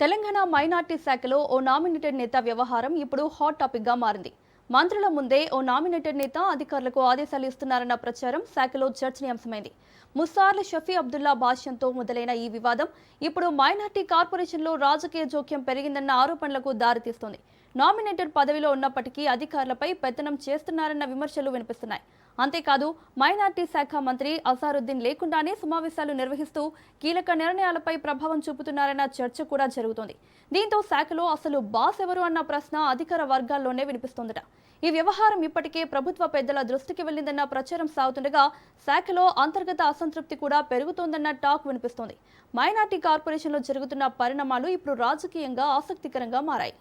Telangana minority శాఖలో ఓ nominated నేత వ్యవహారం ఇప్పుడు హాట్ టాపిక్ గా మారింది. మంత్రుల ముందే ఓ నామినేటెడ్ నేత అధికారులకు ఆదేశాలు ఇస్తున్నారన్న ప్రచారం శాఖలో చర్చనీయాంశమైంది. ముసార్ల షఫీ అబ్దుల్లా భాష్యంతో మొదలైన ఈ వివాదం ఇప్పుడు మైనార్టీ కార్పొరేషన్లో రాజకీయ జోక్యం పెరిగిందన్న ఆరోపణలకు దారితీస్తోంది. నామినేటెడ్ పదవిలో ఉన్నప్పటికీ అధికారులపై పెత్తనం చేస్తున్నారన్న విమర్శలు వినిపిస్తున్నాయి. అంతేకాదు మైనార్టీ శాఖ మంత్రి అజారుద్దీన్ లేకుండానే సమావేశాలు నిర్వహిస్తూ కీలక నిర్ణయాలపై ప్రభావం చూపుతున్నారన్న చర్చ కూడా జరుగుతోంది. దీంతో శాఖలో అసలు బాస్ ఎవరు అన్న ప్రశ్న అధికార వర్గాల్లోనే వినిపిస్తోందట. ఈ వ్యవహారం ఇప్పటికే ప్రభుత్వ పెద్దల దృష్టికి వెళ్లిందన్న ప్రచారం సాగుతుండగా శాఖలో అంతర్గత అసంతృప్తి కూడా పెరుగుతోందన్న టాక్ వినిపిస్తోంది. మైనార్టీ కార్పొరేషన్లో జరుగుతున్న పరిణామాలు ఇప్పుడు రాజకీయంగా ఆసక్తికరంగా మారాయి.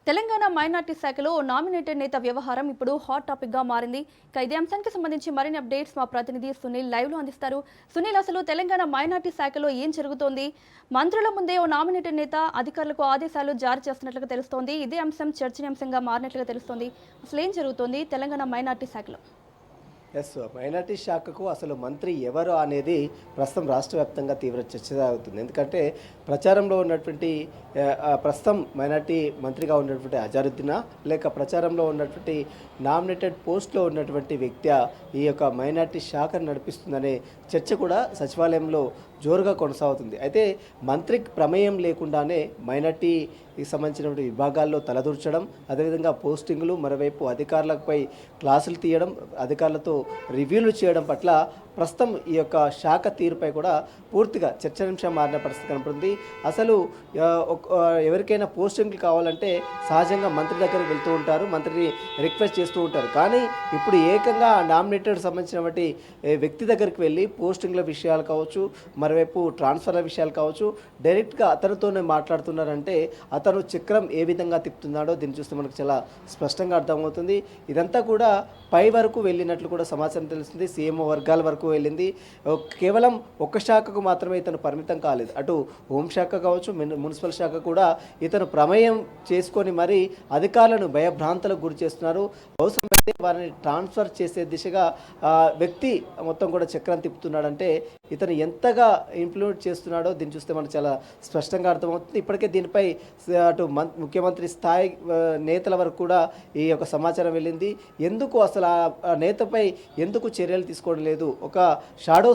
తెలంగాణ మైనార్టీ శాఖలో నామినేటెడ్ నేత వ్యవహారం ఇప్పుడు హాట్ టాపిక్ గా మారింది. ఇదే అంశానికి సంబంధించి మరిన్ని అప్డేట్స్ మా ప్రతినిధి సునీల్ లైవ్ లో అందిస్తారు. సునీల్, అసలు తెలంగాణ మైనార్టీ శాఖలో ఏం జరుగుతోంది? మంత్రుల ముందే ఓ నామినేటెడ్ నేత అధికారులకు ఆదేశాలు జారీ చేస్తున్నట్లుగా తెలుస్తోంది. ఇదే అంశం చర్చనీయాంశంగా మారినట్లుగా తెలుస్తోంది. అసలు ఏం జరుగుతోంది తెలంగాణ మైనార్టీ శాఖలో? మైనార్టీ శాఖకు అసలు మంత్రి ఎవరు అనేది ప్రస్తుతం రాష్ట్ర వ్యాప్తంగా తీవ్ర చర్చ అవుతుంది. ఎందుకంటే ప్రచారంలో ఉన్నటువంటి ప్రస్తుతం మైనార్టీ మంత్రిగా ఉన్నటువంటి అజారుద్దీనా లేక ప్రచారంలో ఉన్నటువంటి నామినేటెడ్ పోస్ట్లో ఉన్నటువంటి వ్యక్తి ఈ యొక్క మైనార్టీ శాఖను నడిపిస్తుందనే చర్చ కూడా సచివాలయంలో జోరుగా కొనసాగుతుంది. అయితే మంత్రికి ప్రమేయం లేకుండానే మైనార్టీకి సంబంధించినటువంటి విభాగాల్లో తలదూర్చడం, అదేవిధంగా పోస్టింగులు, మరోవైపు అధికారులపై క్లాసులు తీయడం, అధికారులతో రివ్యూలు చేయడం పట్ల ప్రస్తుతం ఈ యొక్క శాఖ తీరుపై కూడా పూర్తిగా చర్చనీయాంశం మారిన పరిస్థితి కనపడుతుంది. అసలు ఎవరికైనా పోస్టింగ్లు కావాలంటే సహజంగా మంత్రి దగ్గరికి వెళ్తూ ఉంటారు, మంత్రిని రిక్వెస్ట్ చేస్తూ ఉంటారు. కానీ ఇప్పుడు ఏకంగా నామినేటెడ్ సంబంధించినటువంటి వ్యక్తి దగ్గరికి వెళ్ళి పోస్టింగ్ల విషయాలు కావచ్చు, మరోవైపు ట్రాన్స్ఫర్ల విషయాలు కావచ్చు, డైరెక్ట్గా అతనితోనే మాట్లాడుతున్నారంటే అతను చక్రం ఏ విధంగా తిప్పుతున్నాడో దీన్ని చూస్తే మనకు చాలా స్పష్టంగా అర్థమవుతుంది. ఇదంతా కూడా పై వరకు వెళ్ళినట్లు కూడా సమాచారం తెలుస్తుంది. సీఎంఓ వర్గాల వరకు వెళ్ళింది. కేవలం ఒక్క శాఖకు మాత్రమే ఇతను పరిమితం కాలేదు. అటు హోంశాఖ కావచ్చు, మున్సిపల్ శాఖ కూడా ఇతను ప్రమేయం చేసుకొని మరీ అధికారులను భయభ్రాంతులకు గురి చేస్తున్నారు. అవసరమైతే వారిని ట్రాన్స్ఫర్ చేసే దిశగా వ్యక్తి మొత్తం కూడా చక్రం తిప్పుతున్నాడంటే ఇతను ఎంతగా ఇంప్లిమెంట్ చేస్తున్నాడో దీన్ని చూస్తే మనకు చాలా స్పష్టంగా అర్థమవుతుంది. ఇప్పటికే దీనిపై అటు ముఖ్యమంత్రి స్థాయి నేతల వరకు కూడా ఈ యొక్క సమాచారం వెళ్ళింది. ఎందుకు అసలు ఆ నేతపై ఎందుకు చర్యలు తీసుకోవడం లేదు? ఒక షాడో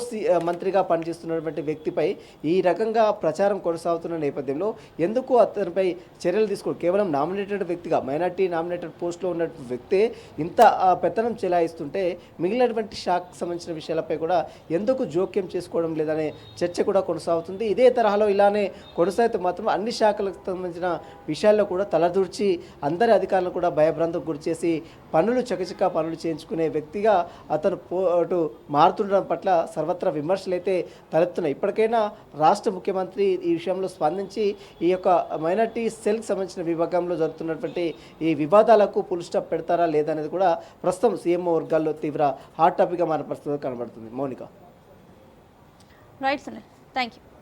మంత్రిగా పనిచేస్తున్నటువంటి వ్యక్తిపై ఈ రకంగా ప్రచారం కొనసాగుతున్న నేపథ్యంలో ఎందుకు అతనిపై చర్యలు తీసుకోవడం? కేవలం నామినేటెడ్ వ్యక్తిగా, మైనార్టీ నామినేటెడ్ పోస్ట్లో ఉన్న వ్యక్తే ఇంత పెత్తనం చెలాయిస్తుంటే మిగిలినటువంటి శాఖకు సంబంధించిన విషయాలపై కూడా ఎందుకు జోక్యం చేసుకోవడం లేదనే చర్చ కూడా కొనసాగుతుంది. ఇదే తరహాలో ఇలానే కొనసాగితే మాత్రం అన్ని శాఖలకు సంబంధించిన విషయాల్లో కూడా తలదూర్చి అందరి అధికారులను కూడా భయభ్రాంతకు గురి చేసి చకచక పనులు చేయించుకునే వ్యక్తిగా అతను అటు మారుతుండడం పట్ల సర్వత్రా విమర్శలు అయితే తలెత్తున్నాయి. ఇప్పటికైనా రాష్ట్ర ముఖ్యమంత్రి ఈ విషయంలో స్పందించి ఈ యొక్క మైనార్టీ సెల్కి సంబంధించిన విభాగంలో జరుగుతున్నటువంటి ఈ వివాదాలకు ఫుల్ స్టాప్ పెడతారా లేదనేది కూడా ప్రస్తుతం సీఎంఓ వర్గాల్లో తీవ్ర హాట్ టాపిక్గా మారిన పరిస్థితి కనబడుతుంది. Mounika. Right Sunil, thank you.